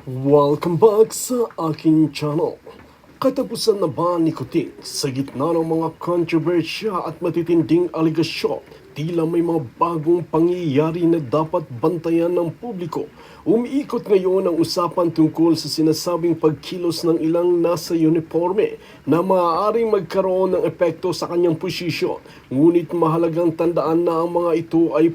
Welcome back sa aking channel. Katapusan na ba ni Kuting sa gitna ng mga kontrobersya at matitinding aligasyon, tila may mga bagong pangyayari na dapat bantayan ng publiko. Umiikot ngayon ang usapan tungkol sa sinasabing pagkilos ng ilang nasa uniforme na maaaring magkaroon ng epekto sa kanyang posisyon. Ngunit mahalagang tandaan na ang mga ito ay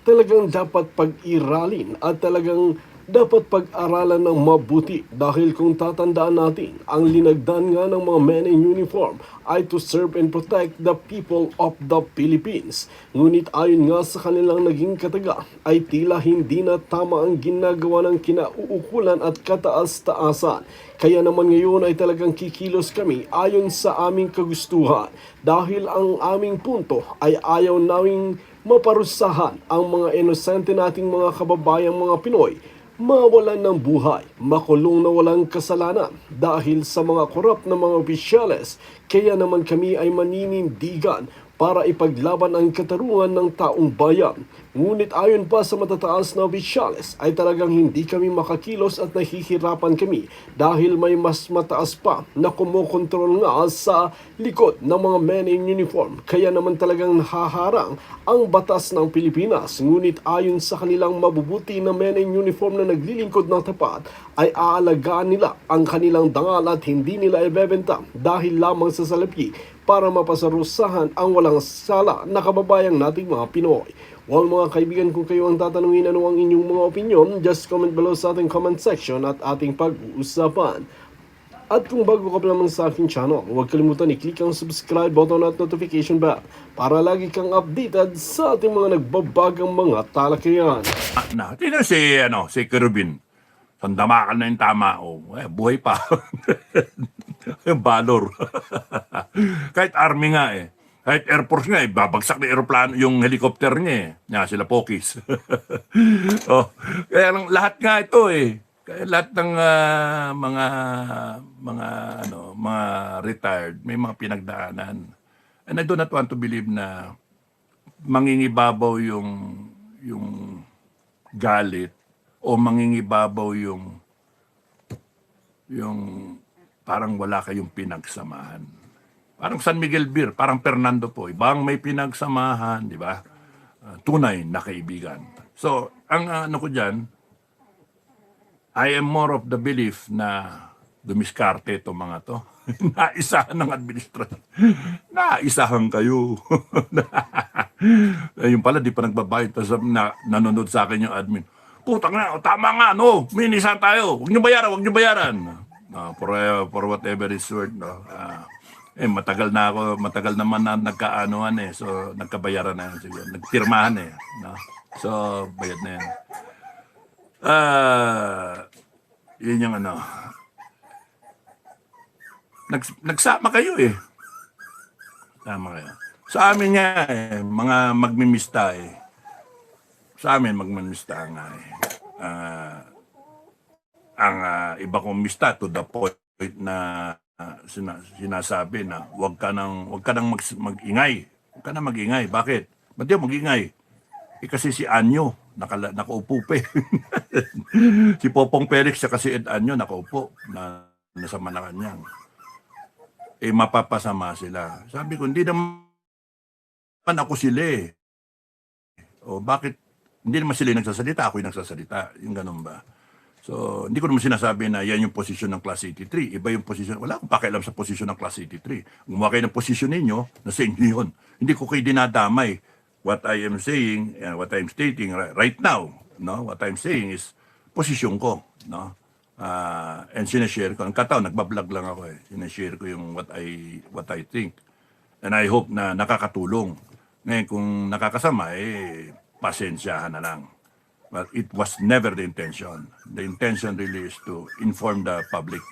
talagang dapat pag-iralin at talagang dapat pag-aralan ng mabuti dahil kung tatandaan natin, ang linagdan nga ng mga men in uniform ay to serve and protect the people of the Philippines. Ngunit ayon nga sa kanilang naging kataga, ay tila hindi na tama ang ginagawa ng kinauukulan at kataas-taasan. Kaya naman ngayon ay talagang kikilos kami ayon sa aming kagustuhan dahil ang aming punto ay ayaw naming maparusahan ang mga inosente nating mga kababayang mga Pinoy mawalan ng buhay, makulong na walang kasalanan dahil sa mga korap na mga opisyales. Kaya naman kami ay maninindigan para ipaglaban ang katarungan ng taong bayan. Ngunit ayon pa sa matataas na opisyales ay talagang hindi kami makakilos at nahihirapan kami dahil may mas mataas pa na kumokontrol nga sa likod ng mga men in uniform. Kaya naman talagang nahaharang ang batas ng Pilipinas. Ngunit ayon sa kanilang mabubuti na men in uniform na naglilingkod ng tapat ay aalagaan nila ang kanilang dangal at hindi nila ibebenta dahil lamang sa salapi para mapasarusahan ang walang sala na kababayang nating mga Pinoy. Well mga kaibigan, kung kayo ang tatanungin ano ang inyong mga opinion, just comment below sa ating comment section at ating pag-uusapan. At kung bago ka pa naman sa aking channel, huwag kalimutan i-click ang subscribe button at notification bell para lagi kang updated sa ating mga nagbabagang mga talakayan. Tingnan si Kerubin. Sandamakan na yung tama. Buhay pa. Yung valor. Kahit army nga eh. Kahit Air Force nga eh. Babagsak na aeroplano yung helicopter niya eh. Sila Pokis. Kaya lang, lahat nga ito eh. Kaya lahat ng mga retired, may mga pinagdaanan. And I do not want to believe na mangingibabaw yung galit o mangingibabaw yung parang wala kayong pinagsamahan. Parang San Miguel Beer, parang Fernando po, ibang may pinagsamahan, di ba? Tunay na kaibigan. So, ang ano ko dyan, I am more of the belief na dumiskarte itong mga to. Naisahan ng administrasyon. Naisahan kayo. Yung pala, di pa nagbabayad. Tapos nanonood sa akin yung admin. Putang na, tama nga, no? Minisan tayo. Huwag niyo bayaran, huwag niyo bayaran. For whatever is worth, no? Matagal naman na nagkaanuhan eh. So, nagkabayaran na yan siguro. Nagpirmahan eh. No? So, bayad na yan. Yun yung ano. Nagsama kayo eh. Tama kayo. Sa amin nga eh, mga magmimista eh. Sa amin magmimista nga eh. Ang iba kong mista to the point na sinasabi na wag ka nang mag-ingay. Huwag ka nang mag-ingay. Bakit? Ba't yung mag-ingay? Kasi si Anyo, nakaupo pa eh. Si Popong Felix siya kasi Ed Anyo, nakaupo na nasa Malacanang. Mapapasama sila. Sabi ko, hindi naman ako sila eh. O bakit? Hindi naman sila yung nagsasalita, ako yung nagsasalita. Yung ganun ba? So, hindi ko naman sinasabi na yan yung posisyon ng Class 83. Iba yung posisyon. Wala akong pakialam sa posisyon ng Class 83. Gumawa kayo ng posisyon ninyo, nasa inyo yun. Hindi ko kayo dinadamay. What I am saying, what I'm stating right now, no? What I'm saying is posisyon ko, no? And sinashare ko. Ang kataon, nagbablog lang ako eh. Sinashare ko yung what I think. And I hope na nakakatulong. Ngayon, kung nakakasama, pasensyahan na lang. But it was never the intention. The intention really is to inform the public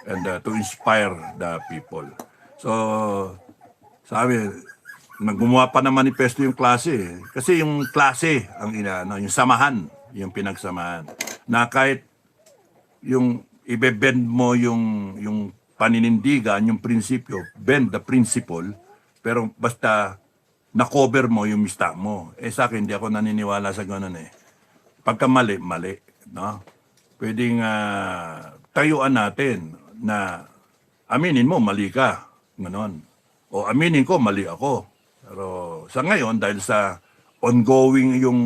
and to inspire the people. So, sabi, gumawa pa ng manifesto yung klase. Kasi yung klase, yung samahan, yung pinagsamahan. Na kahit yung ibe-bend mo yung paninindigan, yung prinsipyo, bend the principle, pero basta na-cover mo yung mista mo. Sa akin, hindi ako naniniwala sa ganun eh. Pagka mali, no? pwedeng tayuan natin na aminin mo, mali ka. Ganon. O aminin ko, mali ako. Pero sa ngayon, dahil sa ongoing yung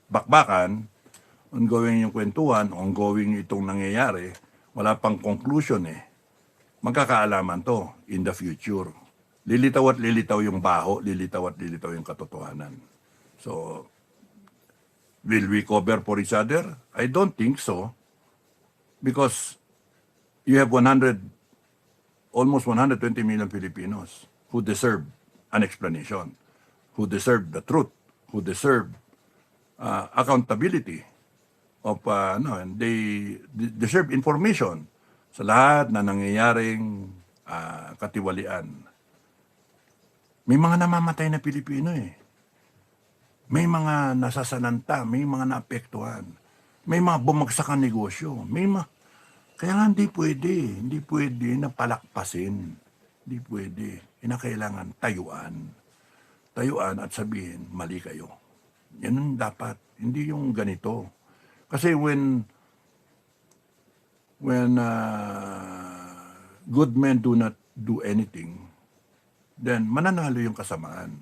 bakbakan, ongoing yung kwentuhan, ongoing itong nangyayari, wala pang conclusion eh. Magkakaalaman to in the future. Lilitaw at lilitaw yung baho, lilitaw at lilitaw yung katotohanan. So, will we cover for each other? I don't think so. Because you have almost 120 million Filipinos who deserve an explanation, who deserve the truth, who deserve accountability of, and they deserve information sa lahat na nangyayaring katiwalian. May mga namamatay na Pilipino eh. May mga nasasalanta, may mga naapektuhan, may mga bumagsak ang negosyo, kaya nga hindi pwede na palakpasin, hindi pwede. Kinakailangan tayuan at sabihin, mali kayo. Yan ang dapat, hindi yung ganito. Kasi when good men do not do anything, then mananalo yung kasamaan.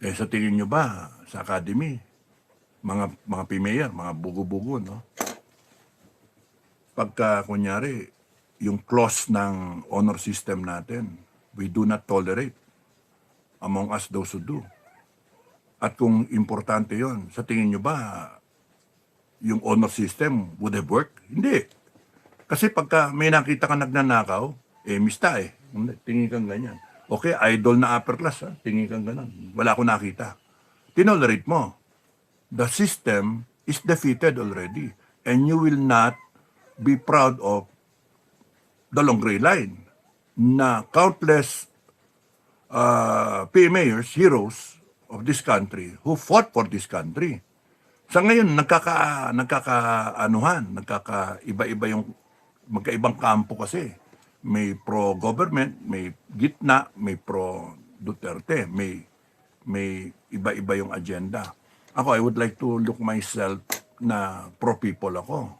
Sa tingin nyo ba, sa academy, mga PMayor, mga bugo-bugo, no? Pagka, kunyari, yung clause ng honor system natin, we do not tolerate among us those who do. At kung importante yon, sa tingin nyo ba, yung honor system would have worked? Hindi. Kasi pagka may nakita ka nagnanakaw, mista eh. Tingin kang ganyan. Okay, idol na upper class, ha? Tingin kang ganyan. Wala akong nakita. Tinolerate mo. The system is defeated already. And you will not be proud of the long gray line na countless PMAers, heroes of this country who fought for this country. Sa ngayon, nagkakaiba-iba yung magkaibang kampo kasi. May pro-government, may gitna, may pro-Duterte, may iba-iba yung agenda. Ako, I would like to look myself na pro-people ako.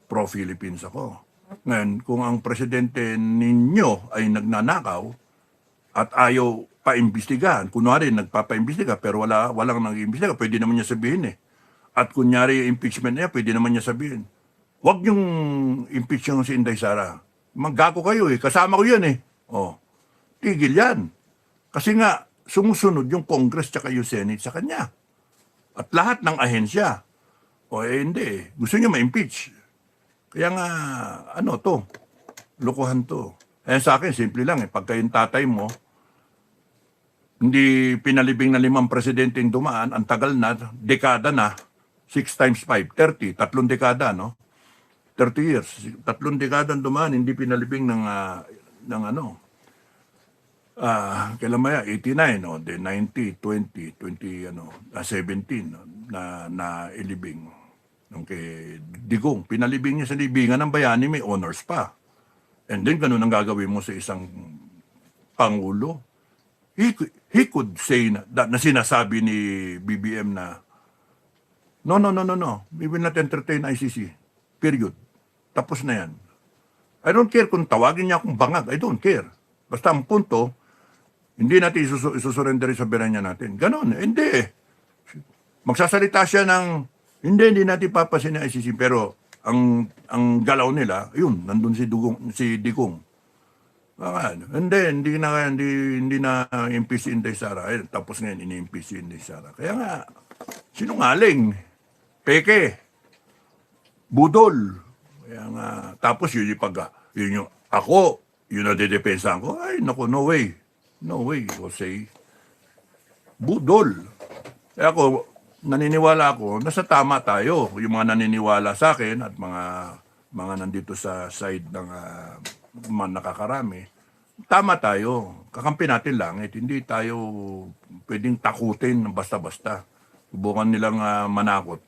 Pro-Philippines ako. Ngayon, kung ang presidente ninyo ay nagnanakaw at ayaw paimbestigahan, kunwari nagpapaimbestiga pero walang nag-iimbestiga, pwede naman niya sabihin eh. At kunyari impeachment niya, pwede naman niya sabihin. Huwag yung impeach yung si Inday Sara. Maggago kayo eh, kasama ko yan eh. Oh, tigil yan. Kasi nga, sumusunod yung Congress tsaka yung Senate sa kanya. At lahat ng ahensya. Hindi. Gusto niya ma-impeach. Kaya nga, lokohan to. Sa akin, simple lang eh. Pagka yung tatay mo, hindi pinalibing na 5 presidenteng dumaan, ang tagal na, dekada na, 6 times 5, 30, 3 dekada, no? 30 years. 3 dekada dumaan, hindi pinalibing kailan maya, 89, no? Then 90, 20, 17, no? na ilibing. Nung kay Digong, pinalibing niya sa libingan ng bayani, may honors pa. And then, ganun ang gagawin mo sa isang pangulo. He could say na sinasabi ni BBM na, no, we will not entertain ICC. Period. Tapos na yan. I don't care kung tawagin niya akong bangag. I don't care. Basta ang punto, hindi natin isusurrender sa soberanya natin. Ganon. Hindi. Magsasalita siya ng, hindi natin papasin ng ICC. Pero ang galaw nila, yun, nandun si Digong. Hindi na impeach si Inday Sara. Tapos ngayon, ini-impeach si Inday Sara. Kaya nga, sinungaling, peke, budol. Kaya nga, tapos yun yung ako, yun na didepensahan ko. Ay, naku, no way. No way, Jose. Budol. Kaya ako, naniniwala ako, nasa tama tayo. Yung mga naniniwala sa akin at mga nandito sa side ng mga nakakarami, tama tayo. Kakampi natin langit. Hindi tayo pwedeng takutin basta-basta. Subukan nilang manakot.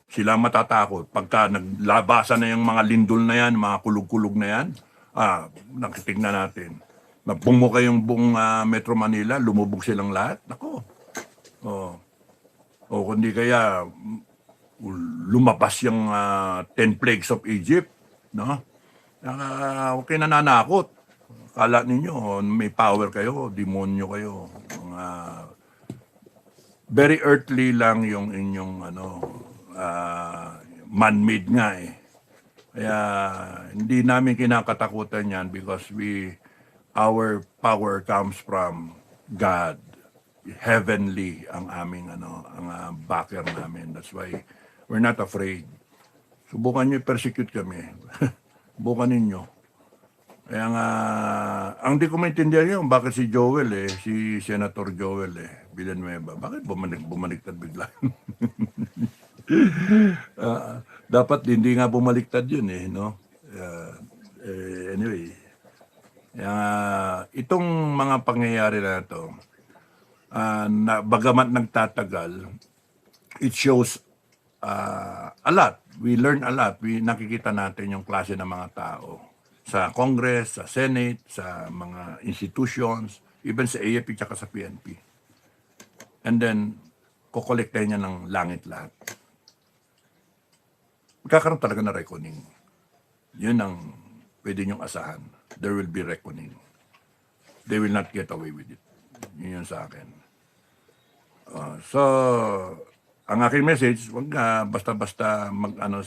Sila matatakot. Pagka naglabasan na yung mga lindol na yan, mga kulog-kulog na yan, nakitignan natin. Bumuka yung buong Metro Manila, lumubog silang lahat. Nako. O kundi kaya lumabas yung 10 plagues of Egypt, no? Huwag kayo nananakot. Kala ninyo may power kayo, demonyo kayo. Mga very earthly lang yung inyong man-made nga eh. Kaya hindi namin kinakatakutan yan because our power comes from God. Heavenly ang aming ang backer namin. That's why we're not afraid. Subukan nyo persecute kami. Subukan ninyo. Kaya nga, ang di ko maintindihan yun, bakit si Joel si Senator Joel Villanueva, bakit bumaliktad bigla? Dapat hindi nga bumaliktad yun no? Anyway, itong mga pangyayari na ito, na bagamat nagtatagal, it shows a lot. We learn a lot. Nakikita natin yung klase ng mga tao sa Congress, sa Senate, sa mga institutions, even sa AFP at sa PNP. And then, kukolektahin niya ng langit lahat. Magkakaroon talaga na reckoning. Yun ang pwede niyong asahan. There will be reckoning. They will not get away with it. Yun yung sa akin. So, ang aking message, wag basta-basta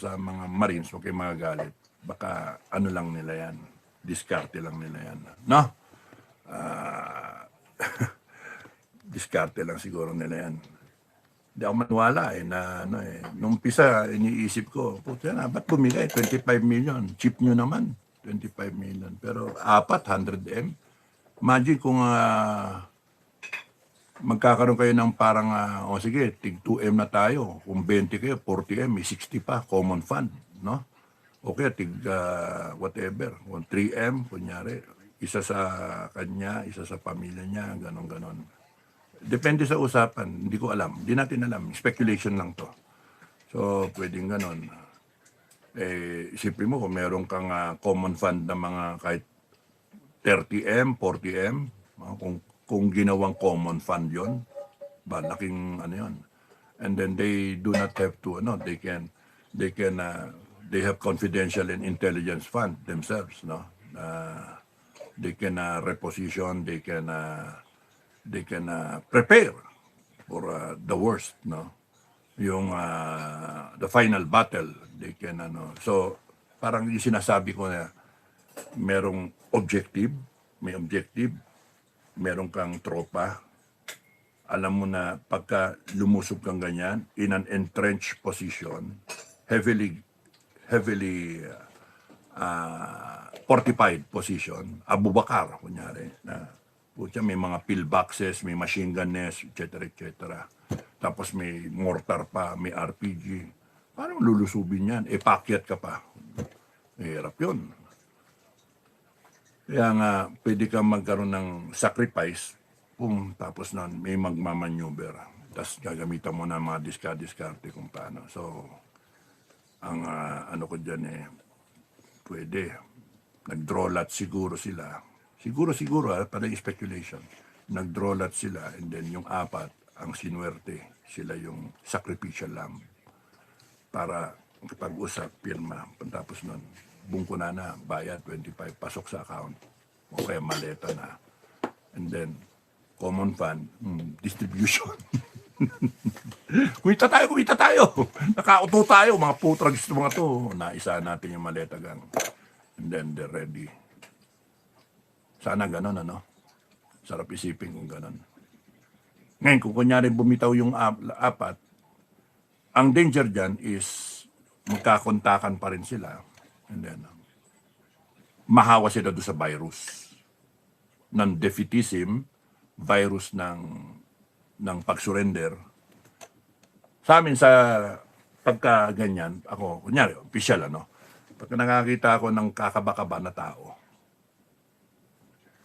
sa mga Marines, wag kayong magagalit. Baka lang nila yan. Diskarte lang nila yan. No? Diskarte lang siguro nila yan. Hindi ako maniwala nung umpisa, iniisip ko, puta na, ba't bumigay? 25 million. Cheap nyo naman. 25 million. Pero 100M. Imagine kung magkakaroon kayo ng parang, sige, tig 2M na tayo. Kung 20 kayo, 40M, may 60 pa. Common fund. No? Okay, whatever. Kung 3M, kunyari, isa sa kanya, isa sa pamilya niya, ganon-ganon. Depende sa usapan, hindi ko alam. Hindi natin alam. Speculation lang to. So, pwedeng ganon. Isipin mo kung meron kang common fund na mga kahit 30M, 40M, kung ginawang common fund yon, laking yon. And then they do not have to, they have confidential and intelligence fund themselves, no? They can reposition, they can prepare for the worst, no? Yung the final battle, they can so parang yung sinasabi ko na merong objective, meron kang tropa. Alam mo na pagka lumusob kang ganyan in an entrenched position, heavily fortified position, Abu Bakar, kunyari, na may mga pillboxes, may machine gun nest, etc. Tapos may mortar pa, may RPG. Paano lulusubin yan? Pakyat ka pa. Hirap yun. Kaya nga, pwede ka magkaroon ng sacrifice, tapos nun, may magmamaneuver. Tapos gagamitan mo na mga diskarte kung paano. So, ang ko dyan pwede. Nag-draw lot siguro sila. Siguro, para speculation. Nag-draw lot sila and then yung apat, ang sinuwerte, sila yung sacrificial lamb. Para pag-usap, pirma. Tapos nun, bungko na, bayad, 25, pasok sa account. O kaya maleta na. And then, common fund, distribution. Kumita tayo. Nakauto tayo, mga putrags mga to. Naisa natin yung maleta gang. And then they're ready. Sana ganon, Sarap isipin kung ganon. Ngayon, kung kunyari bumitaw yung apat, ang danger dyan is magkakontakan pa rin sila. And then, mahawa sila doon sa virus. Ng defeatism, virus ng pag-surrender. Sa amin sa pagka ganyan, ako, kunyari, official, pagka nakakita ako ng kakaba-kaba na tao,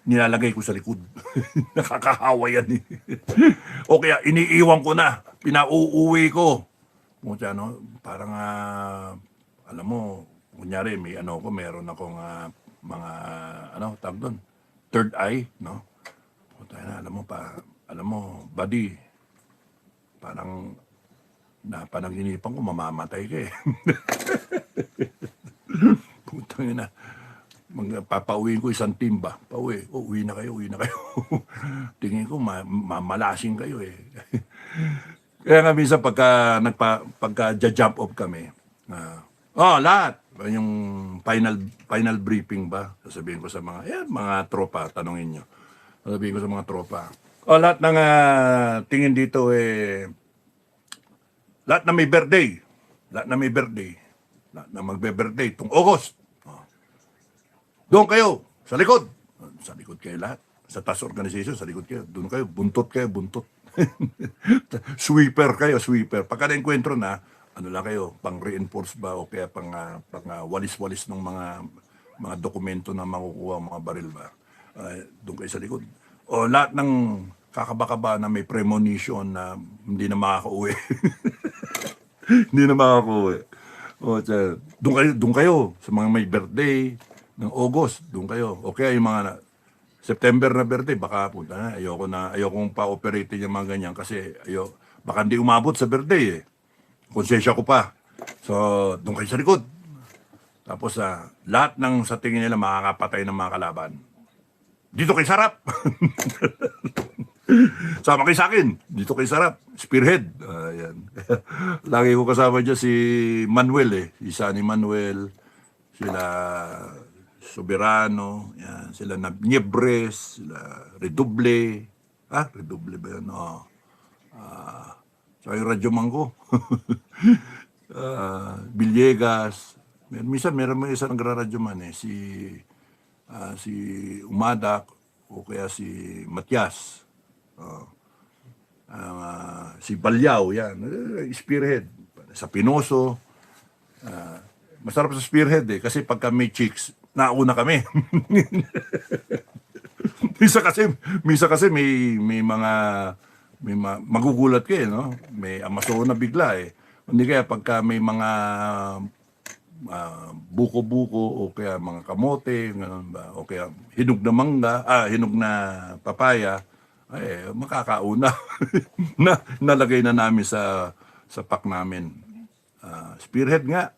nilalagay ko sa likod. Nakakahawa yan O kaya iniiwan ko na, pinauuwi ko. Parang, alam mo, kunyari, meron akong mga, tawag doon, third eye, alam mo, buddy, parang Na panaginipan ko, mamamatay ka eh. Putang ina. Papauwiin ko isang timba. Pauwi. Uwi na kayo, uwi na kayo. Tingin ko, mamalasing kayo eh. Kaya nga minsan pagka jump off kami, lahat. Yung final briefing ba? Sasabihin ko sa mga tropa, tanongin nyo. Sasabihin ko sa mga tropa. Lahat ng tingin dito lahat na may birthday. Lahat na may birthday. Lahat na magbe-birthday itong August. Doon kayo, sa likod. Sa likod kayo lahat. Sa task organization, sa likod kayo. Doon kayo, buntot kayo, buntot. Sweeper kayo, sweeper. Pagka na-enkwentro na, ano lang kayo, pang-reinforce ba o kaya pang walis-walis ng mga dokumento na makukuha, mga baril ba. Doon kayo sa likod. O lahat ng kakaba-kaba na may premonition na hindi na makakauwi. Hindi na makakauwi. O, doon kayo sa mga may birthday ng August, doon kayo. O kaya yung mga September na birthday, baka punta na. Ayokong pa-operate yung mga ganyan kasi baka hindi umabot sa birthday eh. Konsensya ko pa. So, doon kayo sa likod. Tapos, lahat ng sa tingin nila makakapatay ng mga kalaban. Dito kayo sarap. Sama kayo sa akin. Dito kayo sarap. Spearhead. Ayan. Lagi ko kasama dyan si Manuel eh. Si Sunny Manuel. Sila Soberano. Yan. Sila Niebres. Sila Redoble. Redoble ba yan? Saka yung radyoman ko. Villegas. Minsan meron mo isang nagra-radyoman eh. Si Umadak o kaya si Matias. Si Balyao, yan. Spearhead. Sa Pinoso. Masarap sa Spearhead eh. Kasi pagka may chicks, nauna kami. Misa kasi may mga magugulat kayo, no? May Amazona bigla eh. Hindi kaya pagka may mga buko-buko o kaya mga kamote, ganun ba? O kaya hinog na mangga, hinog na papaya, makakauna. Nalagay na namin sa pack namin. Spearhead nga.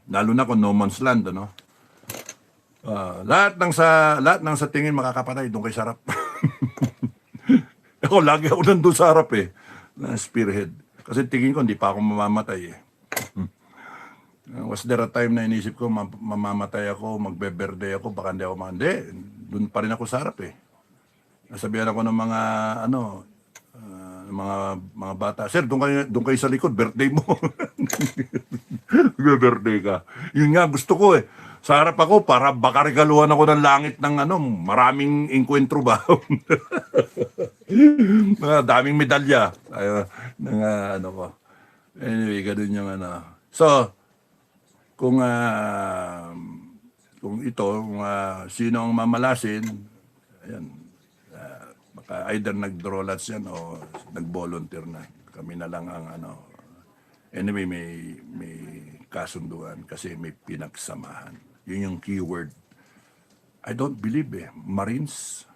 Lalo na kung no man's land, ano? Lahat ng sa tingin makakapatay, doon kay sarap. Lagi ako nandun sa harap eh. Na Spearhead. Kasi tingin ko, hindi pa ako mamamatay eh. Was there a time na inisip ko, mamamatay ako, magbe-birthday ako, baka hindi ako hindi. Doon pa rin ako sa harap eh. Nasabihan ako ng mga bata, sir, doon kayo sa likod, birthday mo. Birthday ka. Yun nga, gusto ko eh. Sa harap ako, para baka regaluhan ako ng langit ng maraming enkwentro ba? Daming medalya. Ko. Anyway, ganun yung So, kung sino ang mamalasin, ayan, baka either nag-draw lots yan o nag-volunteer na. Kami na lang ang Anyway, may kasunduan kasi may pinagsamahan. Yun yung keyword. I don't believe Marines,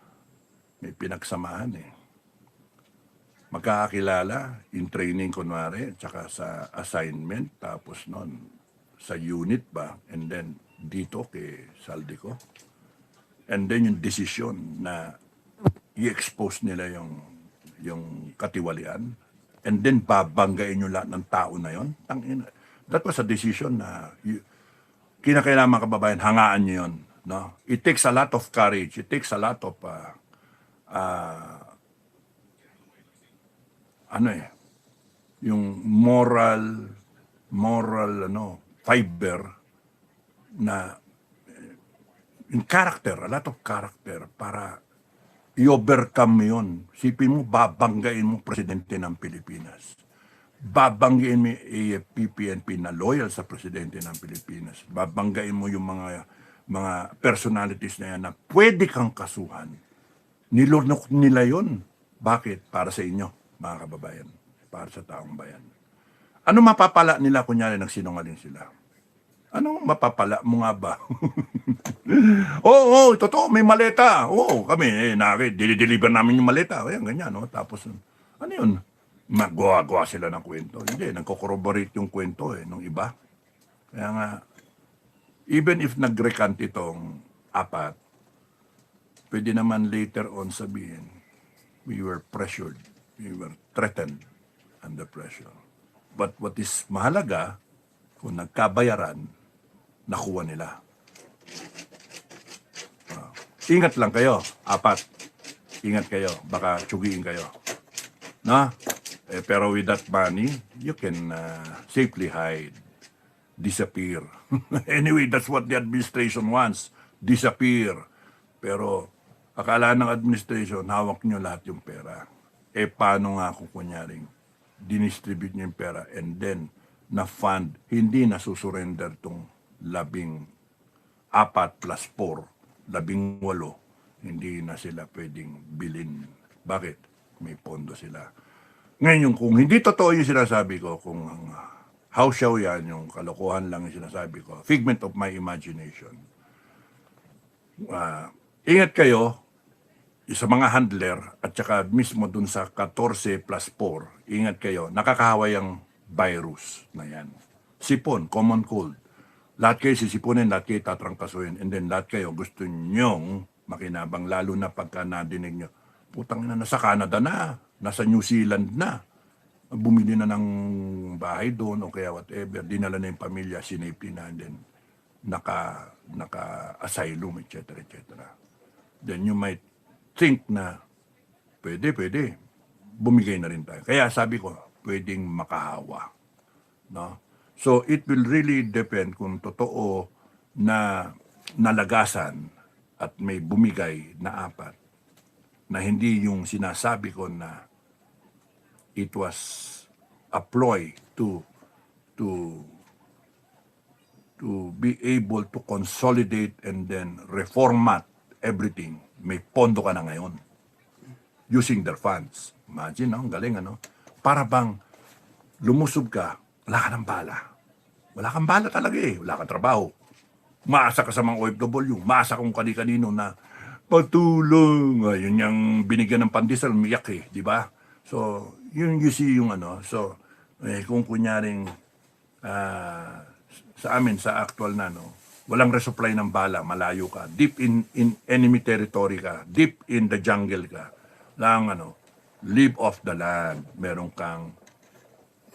may pinagsamahan eh. Magkakakilala in training kunwari, tsaka sa assignment, tapos nun sa unit ba, and then dito kay Saldico. And then yung decision na i-expose nila yung katiwalian, and then babanggain yung lahat ng tao na yon. That was a decision na kinakailangan mga kababayan, hangaan nyo yun. No? It takes a lot of courage. It takes a lot of yung moral fiber na yung character, a lot of character para i-overcome yun. Sipin mo, babanggain mo presidente ng Pilipinas. Babanggain mo AFP, PNP na loyal sa presidente ng Pilipinas. Babanggain mo yung mga personalities na yan na pwede kang kasuhan. Nilunok nila yun. Bakit? Para sa inyo, mga kababayan. Para sa taong bayan. Ano mapapala nila kunyari nagsinungaling sila? Anong mapapala mo nga ba? Oo, totoo, may maleta. Oo, kami, dili-deliver namin yung maleta. Ayan, ganyan, no? Tapos, ano yun? magawa sila ng kwento. Hindi, nagko-corroborate yung kwento nung iba. Kaya nga, even if nag-recant itong apat, pwede naman later on sabihin, we were pressured, we were threatened under pressure. But what is mahalaga, kung nagkabayaran, nakuha nila. Ingat lang kayo, apat. Ingat kayo, baka tsugiin kayo. No? Pero with that money, you can safely hide, disappear. Anyway, that's what the administration wants, disappear. Pero akala ng administration, hawak nyo lahat yung pera. Paano nga kung kunyaring dinistribute nyo yung pera and then na-fund, hindi na susurrender tong 14 plus 4, 18, hindi na sila pwedeng bilhin. Bakit? May pondo sila. Ngayon, kung hindi totoo yung sinasabi ko, kung how show yan, yung kalokohan lang yung sinasabi ko, figment of my imagination. Ingat kayo sa mga handler at saka mismo dun sa 14 plus 4, ingat kayo, nakakahaway ang virus na yan. Sipon, common cold. Lahat kayo sisipunin, lahat kayo tatrangkasuhin, and then lahat kayo gusto nyong makinabang, lalo na pagka nadinig nyo, putang ina, nasa Canada na, nasa New Zealand na, bumili na ng bahay doon o kaya whatever, dinala na yung pamilya, sinipin na, and then naka-asylum, etc. Then you might think na pwede, bumigay na rin tayo. Kaya sabi ko, pwedeng makahawa. No? So it will really depend kung totoo na nalagasan at may bumigay na apat, na hindi yung sinasabi ko na it was a ploy to be able to consolidate and then reformat everything. May pondo ka na ngayon using their funds. Imagine, no? Ang galing, ano? Para bang lumusob ka, wala ka ng bala. Wala kang bala talaga wala kang trabaho. Maasa ka sa mga OFW, maasa kung kani-kanino na patulong. Yun yung binigyan ng pandesal, miyak di ba? So, yun you see yung ano. So, kung kunyaring sa amin, sa actual na, no, walang resupply ng bala, malayo ka, deep in enemy territory ka, deep in the jungle ka, lang live off the land, meron kang,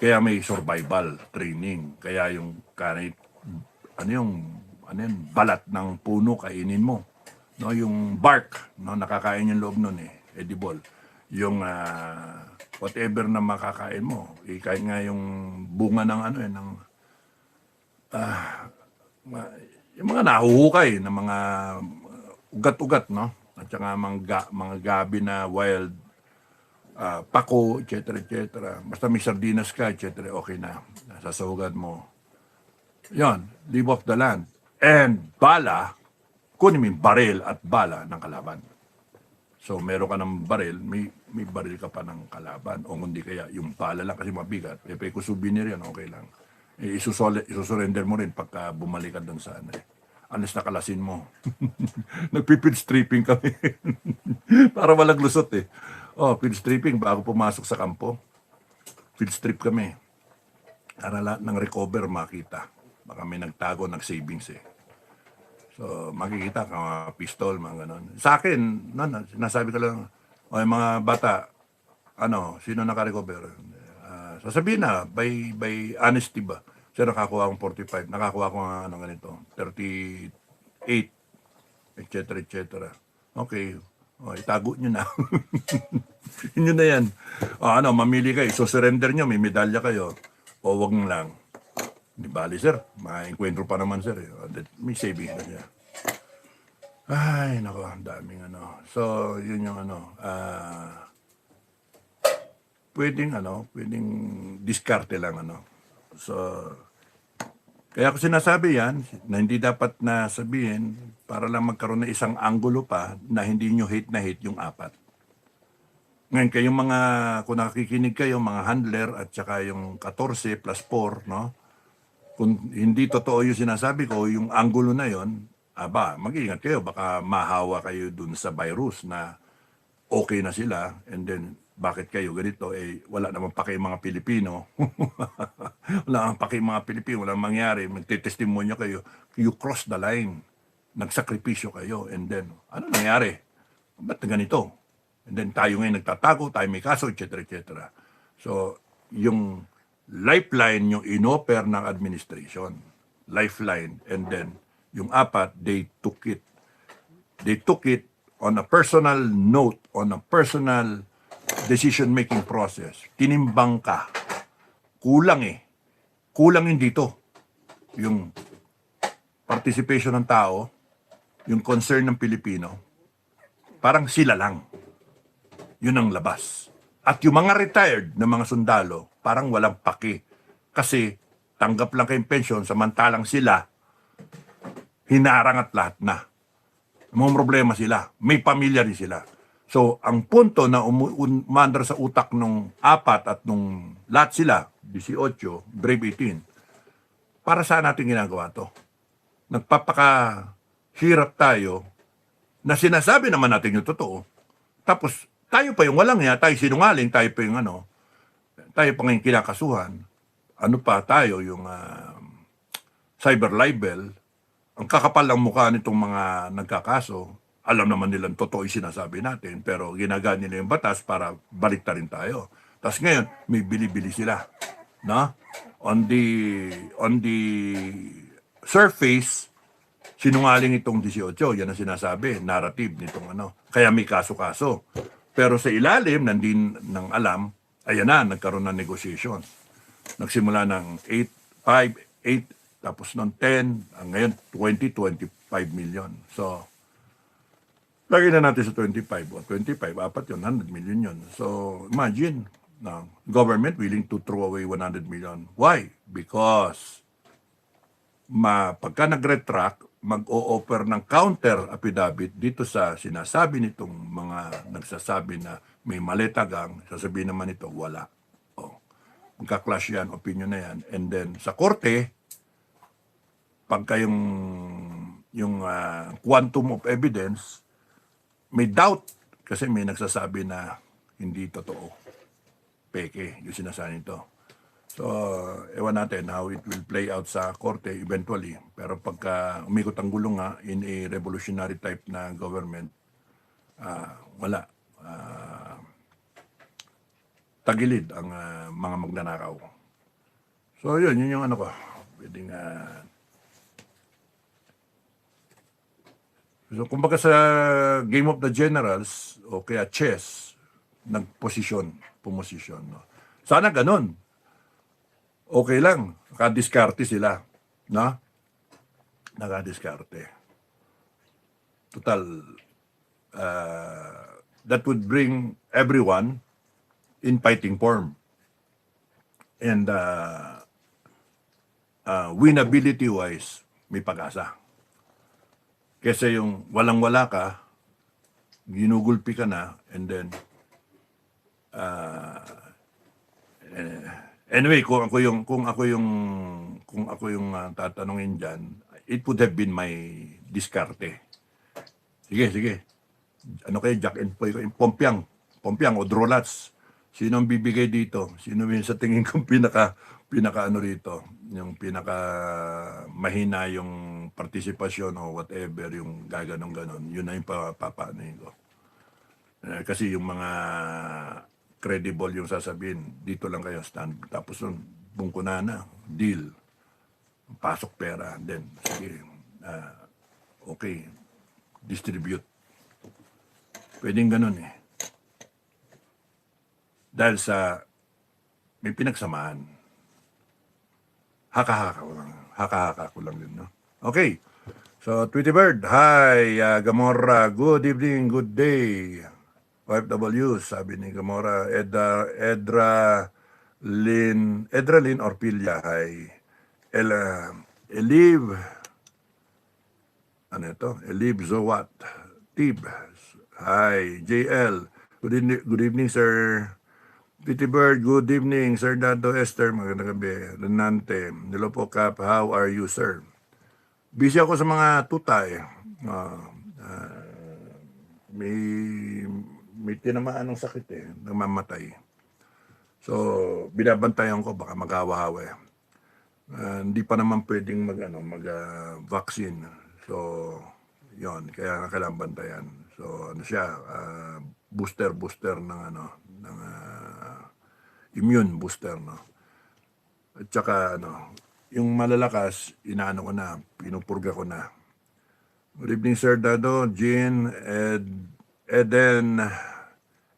kaya may survival training, kaya yung kahit, balat ng puno kainin mo, no, yung bark, no, nakakain yung loob nun edible, yung whatever na makakain mo, kahit nga yung bunga ng yung mga nahuhukay na mga ugat-ugat, no? At saka mga gabi na wild pako, etc. Basta may sardinas ka, etc. Okay na. Sasahugan mo. Yon, live off the land. And bala, kunin mo yung baril at bala ng kalaban. So, meron ka ng baril, may baril ka pa ng kalaban. O kundi kaya, yung bala lang kasi mabigat. Kung souvenir yan, okay lang. Isusurrender mo rin pagka bumalik ka doon sa unless nakalasin mo. Nagpipid stripping kami. Para walang lusot feed stripping bago pumasok sa kampo. Feed strip kami. Para lahat ng recover makita. Baka may nagtago, nag-savings So, makikita ka mga pistol, mga ganon. Sa akin, sinasabi ko lang, yung mga bata, sino naka-recover? Sasabihin na, by honesty ba? Sir, nakakuha akong 45, nakakuha akong ganito, 38, etc. Okay, itago nyo na. Yun na yan. Mamili kayo, surrender nyo, may medalya kayo, o wag lang. Di bali, sir, ma-encuentro pa naman, sir. May savings na niya. Ay, nako, ang daming So, yun yung pwedeng diskarte lang So, kaya ko sinasabi yan na hindi dapat na sabihin para lang magkaroon ng isang anggulo pa na hindi nyo hate na hate yung apat. Ngayon kayong mga, kung nakikinig kayo, mga handler at saka yung 14 plus 4, no? Kung hindi totoo yung sinasabi ko, yung anggulo na yon, mag-iingat kayo, baka mahawa kayo dun sa virus na okay na sila and then bakit kayo ganito? Wala naman paki mga Pilipino. Wala naman paki mga Pilipino, walang mangyari. Magtitestimonya kayo. You cross the line. Nagsakripisyo kayo. And then, ano nangyari? Ba't na ganito? And then tayo ngayon nagtatago, tayo may kaso, etc. etc. So, yung lifeline yung inoper ng administration. Lifeline. And then, yung apat, they took it. They took it on a personal note, on a personal decision-making process. Tinimbang ka. Kulang eh. Kulang yun dito. Yung participation ng tao, yung concern ng Pilipino, parang sila lang. Yun ang labas. At yung mga retired na mga sundalo, parang walang paki. Kasi tanggap lang kayong pensyon, samantalang sila, hinarang at lahat na. Mga problema sila. May pamilya rin sila. So, ang punto na umandar sa utak nung apat at nung lahat sila, 18, Brave 18, para saan natin ginagawa to? Nagpapakahirap tayo na sinasabi naman natin yung totoo. Tapos, tayo pa yung walang niya, tayo sinungaling, tayo pa yung tayo pa ngayon kinakasuhan. Ano pa tayo, yung cyber libel, ang kakapal ng mukha nitong mga nagkakaso, alam naman nilang totoo yung sinasabi natin, pero ginagawa nila yung batas para baliktarin tayo. Tapos ngayon, may bili-bili sila. No? On the surface, sinungaling itong 18, yan ang sinasabi, narrative nitong kaya may kaso-kaso. Pero sa ilalim, nandin ng alam, ayan na, nagkaroon ng negotiation. Nagsimula ng 8, 5, 8, tapos ng 10, ngayon 20, 25 million. So, lagay na natin sa 25. O 25, apat yun, 100 million yun. So, imagine, government willing to throw away 100 million. Why? Because, pagka nag-retract, mag-o-offer ng counter affidavit dito sa sinasabi nitong mga nagsasabi na may maletagang, sasabihin naman ito, wala. Magka-clash yan, opinion na yan. And then, sa korte, pagka yung quantum of evidence, may doubt kasi may nagsasabi na hindi totoo. Peke, yung sinasabi nito. So, ewan natin how it will play out sa korte eventually. Pero pagka umikot ang gulo nga in a revolutionary type na government, wala. Tagilid ang mga magnanakaw. So, yun yung ko. Pwedeng so, kumbaga sa Game of the Generals o kaya chess, pumosisyon. No? Sana ganun. Okay lang. Nakadiskarte sila. No? Nakadiskarte. Total, that would bring everyone in fighting form. And winnability-wise, may pag-asa. Kasi yung walang-wala ka, ginugulpi ka na, and then, anyway, kung ako yung tatanungin diyan, it would have been my diskarte. Sige. Ano kayo, Jack and Poy, Pompiang o Drolats. Sino ang bibigay dito? Sino yung sa tingin kong pinaka rito, yung pinaka mahina yung partisipasyon o whatever, yung gaganong-ganon, yun na yung papaanoin ko. Kasi yung mga credible yung sasabihin, dito lang kayo stand. Tapos nun, bungkuna na, deal. Pasok pera, then, sige, okay, distribute. Pwedeng ganun eh. Dahil sa, may pinagsamaan. Haka-haka ko lang din, no? Okay. So, Tweety Bird, hi, Gamora, good evening, good day. OFW, sabi ni Gamora, Edra Lynn Orpilla, hi. Elib Zowat, Tib, hi. JL, good evening, sir. Tweety Bird, good evening. Sir Dado Esther, magandang gabi. Renante, hello po, Kap. How are you, sir? Busy ako sa mga tutay. may tinamaan ng sakit eh, namamatay. So, binabantayan ko baka maghawa-hawa eh. Hindi pa naman pwedeng mag-vaccine. So, yon kaya kailangan bantayan. So, ano siya, booster ng immune booster, no. At saka yung malalakas, inaano ko na, pinupurga ko na. Good evening, Sir Dado, Jean, Eden,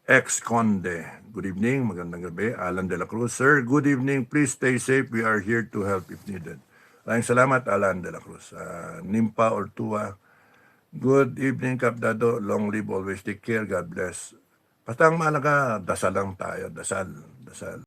ex-Conde. Good evening, magandang gabi. Alan de la Cruz. Sir, good evening. Please stay safe. We are here to help if needed. Maraming salamat, Alan de la Cruz. Nimpa Ortua. Good evening, Kap Dado. Long live, always take care. God bless. Basta ang mahalaga, dasal lang tayo. Dasal.